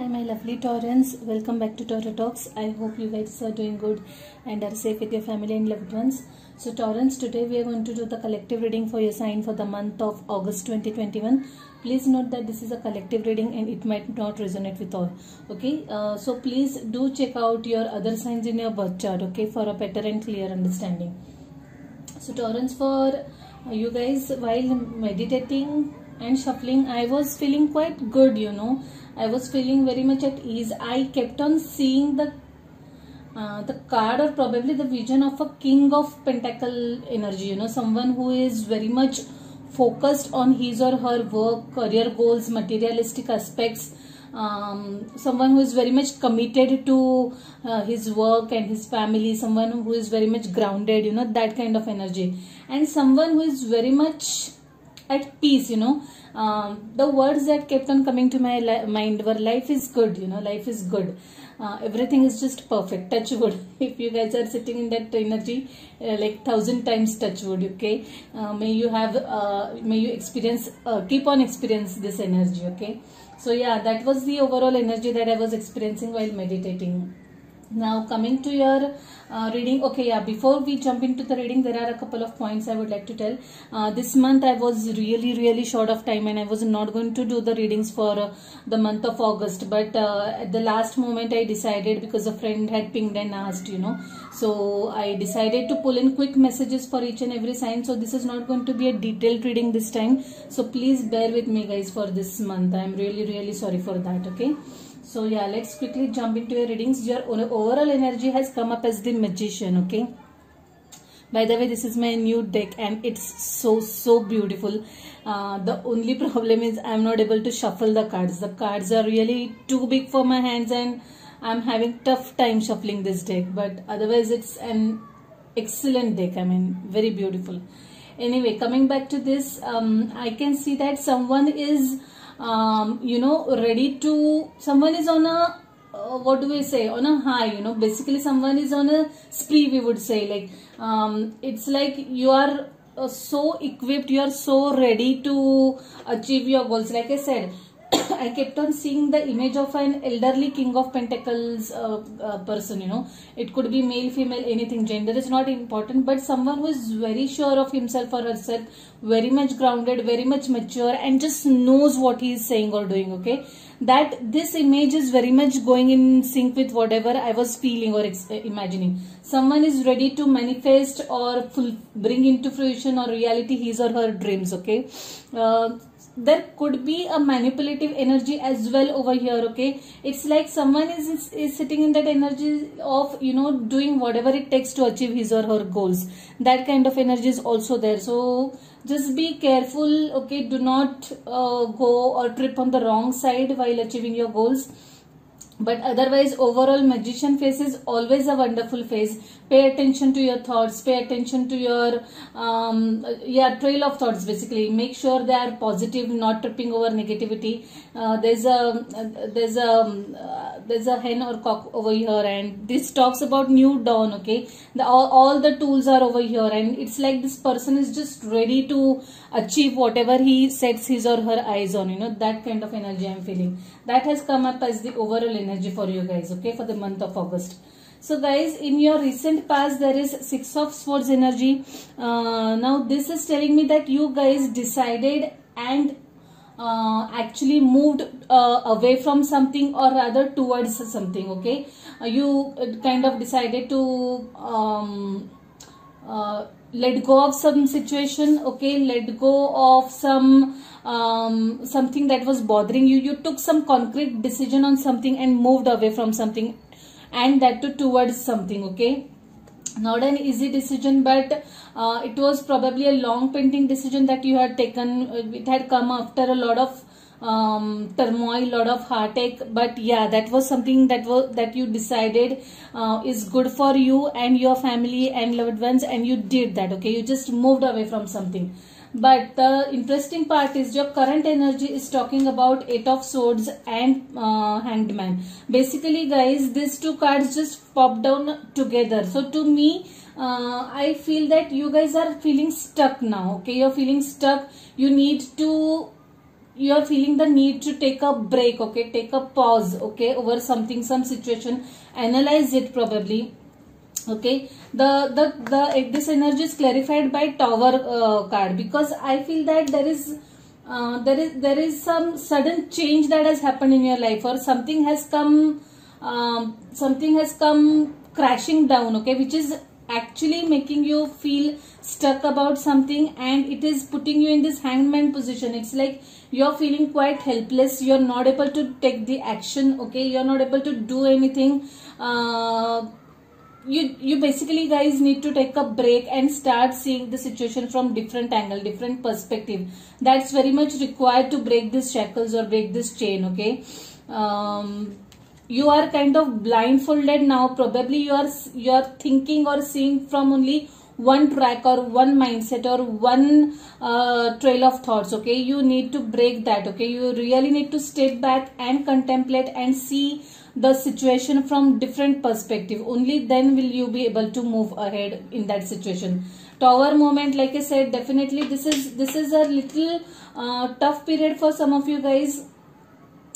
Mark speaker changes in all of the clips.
Speaker 1: Hi my lovely Taurans, welcome back to Tauro Talks. I hope you guys are doing good and are safe with your family and loved ones. So Taurans, today we are going to do the collective reading for your sign for the month of August 2021. Please note that this is a collective reading and it might not resonate with all. Okay, so please do check out your other signs in your birth chart, okay, for a better and clear understanding. So Taurans, for you guys, while meditating and shuffling, I was feeling quite good, I was feeling very much at ease. I kept on seeing the card, or probably the vision of a king of pentacle energy, someone who is very much focused on his or her work, career goals, materialistic aspects, someone who is very much committed to his work and his family, someone who is very much grounded, that kind of energy, and someone who is very much at peace, the words that kept on coming to my mind were life is good, life is good. Everything is just perfect. Touch wood. If you guys are sitting in that energy, like 1,000 times touch wood, okay? May you experience, keep on experience this energy, okay? So yeah, that was the overall energy that I was experiencing while meditating. Now coming to your reading, okay, yeah, before we jump into the reading, there are a couple of points I would like to tell. This month I was really short of time and I was not going to do the readings for the month of August, but at the last moment I decided, because a friend had pinged and asked, so I decided to pull in quick messages for each and every sign. So this is not going to be a detailed reading this time, so please bear with me guys for this month. I am really sorry for that, okay? So yeah, let's quickly jump into your readings. Your overall energy has come up as the Magician, okay? By the way, this is my new deck and it's so beautiful. The only problem is I'm not able to shuffle the cards. The cards are really too big for my hands and I'm having tough time shuffling this deck. But otherwise, it's an excellent deck. I mean, very beautiful. Anyway, coming back to this, I can see that someone is ready to, someone is on a, what do we say, on a high, basically someone is on a spree, we would say, like, it's like you are so equipped, you are so ready to achieve your goals. Like I said, I kept on seeing the image of an elderly king of pentacles person, it could be male, female, anything, gender is not important, but someone who is very sure of himself or herself, very much grounded, very much mature, and just knows what he is saying or doing, okay? That this image is very much going in sync with whatever I was feeling or imagining. Someone is ready to manifest or bring into fruition or reality his or her dreams, okay? There could be a manipulative energy as well over here, okay? It's like someone is sitting in that energy of, doing whatever it takes to achieve his or her goals. That kind of energy is also there. So just be careful, okay? Do not go or trip on the wrong side while achieving your goals. But otherwise, overall, Magician phase is always a wonderful phase. Pay attention to your thoughts. Pay attention to your trail of thoughts. Basically, make sure they are positive, not tripping over negativity. There's a hen or cock over here, and this talks about new dawn. Okay, all the tools are over here, and it's like this person is just ready to achieve whatever he sets his or her eyes on. That kind of energy I'm feeling. That has come up as the overall energy for you guys, okay, for the month of August. So guys, in your recent past, there is 6 of Swords energy. Now this is telling me that you guys decided and actually moved away from something, or rather towards something, okay? You kind of decided to let go of some situation, okay? Let go of some something that was bothering you. You took some concrete decision on something and moved away from something, and that too towards something, okay? Not an easy decision, but it was probably a long pending decision that you had taken. It had come after a lot of turmoil, lot of heartache, but yeah, that was something that you decided is good for you and your family and loved ones, and you did that, okay? You just moved away from something. But the interesting part is your current energy is talking about 8 of Swords and Hanged Man. Basically guys, these two cards just popped down together. So to me, I feel that you guys are feeling stuck now, okay? You're feeling stuck. You need to you are feeling the need to take a break, okay, take a pause, okay, over something, some situation, analyze it probably. Okay, this energy is clarified by Tower card, because I feel that there is some sudden change that has happened in your life, or something has come crashing down, okay, which is actually making you feel stuck about something, and it is putting you in this hangman position. It's like you're feeling quite helpless, you're not able to take the action, okay, you're not able to do anything. You basically, guys, need to take a break and start seeing the situation from different angle, different perspective. That's very much required to break these shackles or break this chain, okay. You are kind of blindfolded now. Probably you are thinking or seeing from only one track or one mindset or one trail of thoughts, okay. You need to break that, okay. You really need to step back and contemplate and see the situation from different perspective. Only then will you be able to move ahead in that situation. Tower moment, like I said, definitely this is a little tough period for some of you guys.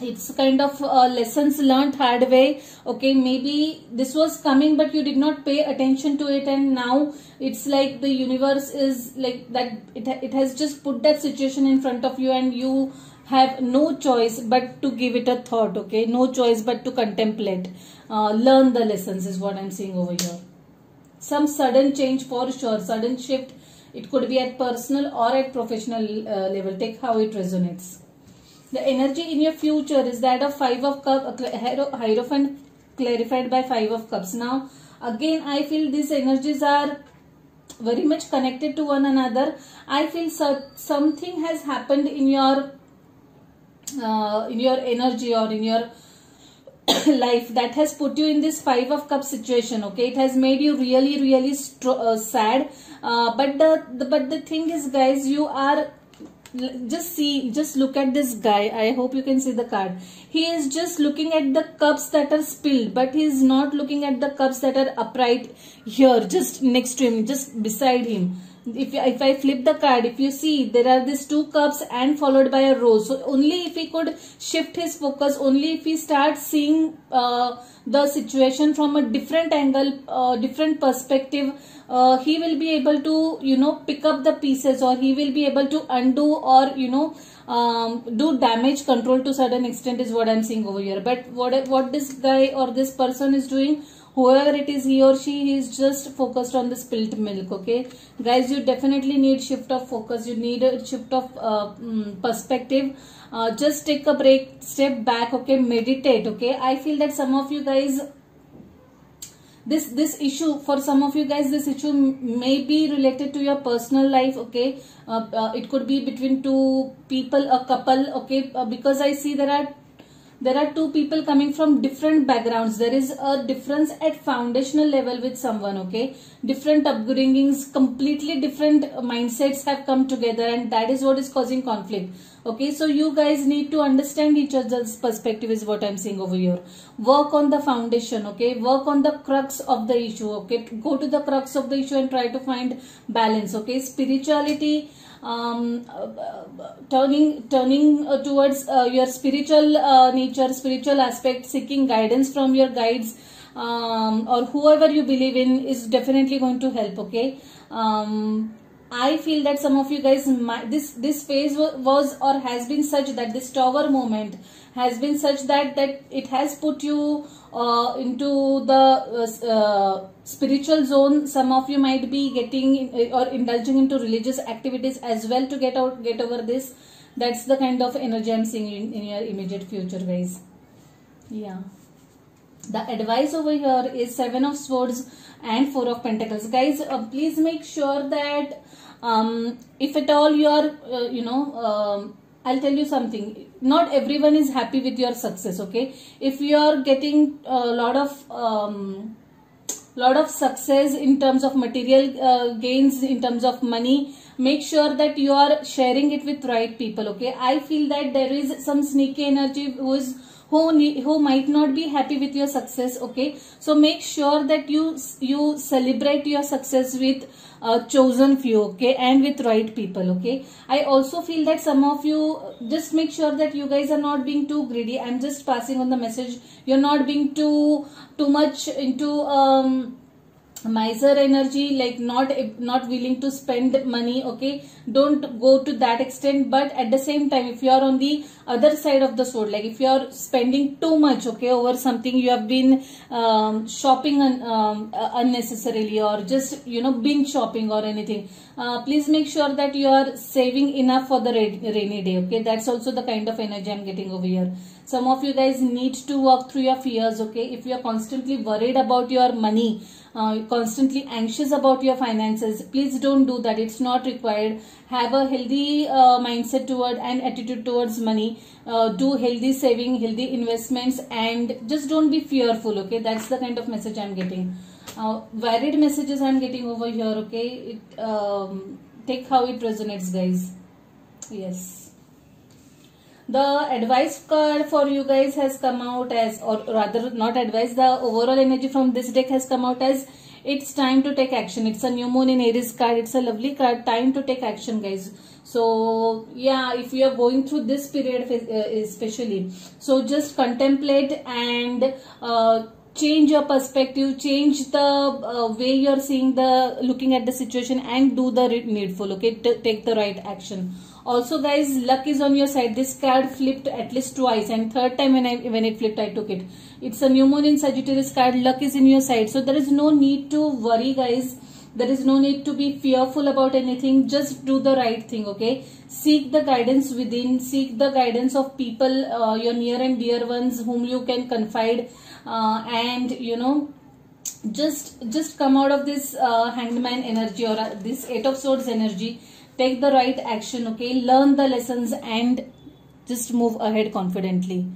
Speaker 1: It's kind of lessons learned hard way, okay. Maybe this was coming but you did not pay attention to it, and now it's like the universe is like that, it has just put that situation in front of you, and you have no choice but to give it a thought, okay. No choice but to contemplate, learn the lessons is what I'm seeing over here. Some sudden change for sure, sudden shift. It could be at personal or at professional level. Take how it resonates. The energy in your future is that of 5 of Cups, Hierophant clarified by 5 of Cups. Now, again, I feel these energies are very much connected to one another. I feel something has happened in your energy or in your life that has put you in this 5 of Cups situation, okay. It has made you really sad, but the thing is, guys, you are just look at this guy. I hope you can see the card. He is just looking at the cups that are spilled, but he is not looking at the cups that are upright here, just next to him, just beside him. If I flip the card, if you see, there are these 2 cups and followed by a rose. So only if he could shift his focus, only if he starts seeing the situation from a different angle, different perspective, he will be able to, you know, pick up the pieces, or he will be able to undo, or, you know, do damage control to certain extent is what I'm seeing over here. But what this guy or this person is doing, whoever it is, he or she is just focused on the spilt milk, okay. Guys, you definitely need shift of focus, you need a shift of perspective. Just take a break, step back, okay, meditate, okay. I feel that some of you guys, this issue, for some of you guys, this issue may be related to your personal life, okay. It could be between 2 people, a couple, okay, because I see there are 2 people coming from different backgrounds. There is a difference at foundational level with someone, okay. Different upbringings, completely different mindsets have come together, and that is what is causing conflict, okay. So you guys need to understand each other's perspective is what I'm seeing over here. Work on the foundation, okay. Work on the crux of the issue, okay. Go to the crux of the issue and try to find balance, okay. Spirituality, turning towards your spiritual nature, spiritual aspect, seeking guidance from your guides, or whoever you believe in, is definitely going to help, okay. I feel that some of you guys, this phase was or has been such that this Tower moment has been such that it has put you into the spiritual zone. Some of you might be getting or indulging into religious activities as well to get over this. That's the kind of energy I'm seeing in your immediate future, guys. Yeah. The advice over here is 7 of Swords and 4 of Pentacles. Guys, please make sure that if at all you are, I'll tell you something. Not everyone is happy with your success, okay? If you are getting a lot of success in terms of material gains, in terms of money, make sure that you are sharing it with right people, okay? I feel that there is some sneaky energy who who might not be happy with your success. Okay, so make sure that you celebrate your success with chosen few, okay, and with right people. Okay, I also feel that some of you, just make sure that you guys are not being too greedy. I'm just passing on the message. You're not being too much into miser energy, like not willing to spend money. Okay, don't go to that extent. But at the same time, if you are on the other side of the sword, like if you are spending too much, okay, over something, you have been shopping unnecessarily, or just binge shopping or anything, please make sure that you are saving enough for the rainy day. Okay, that's also the kind of energy I'm getting over here. Some of you guys need to work through your fears. Okay, if you are constantly worried about your money, constantly anxious about your finances, please don't do that. It's not required. Have a healthy mindset toward and attitude towards money. Do healthy saving, healthy investments, and just don't be fearful. Okay, that's the kind of message I'm getting. Varied messages I'm getting over here. Okay, take how it resonates, guys. Yes. The advice card for you guys has come out as, or rather not advice, the overall energy from this deck has come out as, it's time to take action. It's a new moon in Aries card. It's a lovely card. Time to take action, guys. So yeah, if you are going through this period especially, so just contemplate and change your perspective, change the way you're seeing looking at the situation, and do the needful. Okay, take the right action. Also, guys, luck is on your side. This card flipped at least twice, and third time when it flipped, I took it. It's a new moon in Sagittarius card. Luck is in your side, so there is no need to worry, guys. There is no need to be fearful about anything. Just do the right thing. Okay, seek the guidance within. Seek the guidance of people, your near and dear ones, whom you can confide, and just come out of this Hanged Man energy, or this Eight of Swords energy. Take the right action. Okay, learn the lessons and just move ahead confidently.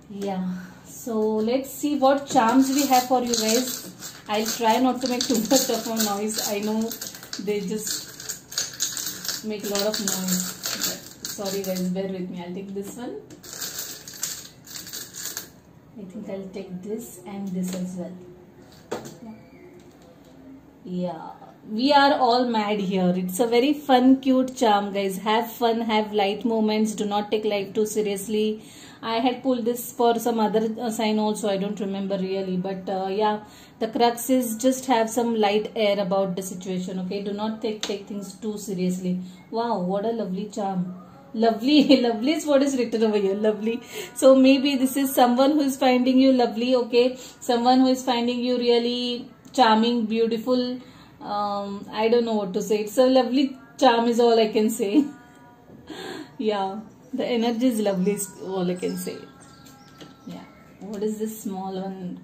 Speaker 1: Yeah, so let's see what charms we have for you guys. I'll try not to make too much of a noise. I know they just make a lot of noise, but sorry guys, bear with me. I'll take this one. I think I'll take this and this as well. Yeah, we are all mad here. It's a very fun, cute charm, guys. Have fun, have light moments. Do not take life too seriously. I had pulled this for some other sign also. I don't remember really. But yeah, the crux is just have some light air about the situation. Okay, do not take things too seriously. Wow, what a lovely charm. Lovely, lovely is what is written over here. Lovely. So maybe this is someone who is finding you lovely. Okay, someone who is finding you really charming, beautiful. I don't know what to say. It's a lovely charm is all I can say. Yeah, the energy is lovely is all I can say. Yeah, what is this small one?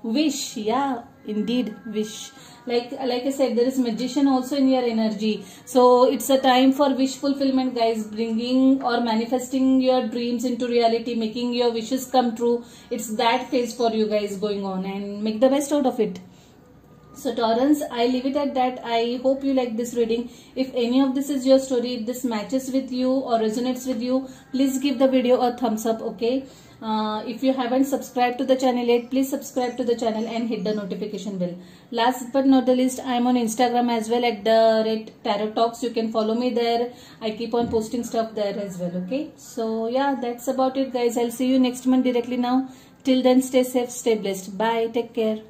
Speaker 1: Wish. Yeah, indeed, wish. Like I said, there is magician also in your energy. So it's a time for wish fulfillment, guys. Bringing or manifesting your dreams into reality, making your wishes come true. It's that phase for you guys going on, and make the best out of it. So Taurans, I leave it at that. I hope you like this reading. If any of this is your story, if this matches with you or resonates with you, please give the video a thumbs up. Okay. If you haven't subscribed to the channel yet, please subscribe to the channel and hit the notification bell. Last but not the least, I am on Instagram as well at @Tarot Talks. You can follow me there. I keep on posting stuff there as well. Okay. So yeah, that's about it, guys. I'll see you next month directly now. Till then, stay safe, stay blessed. Bye. Take care.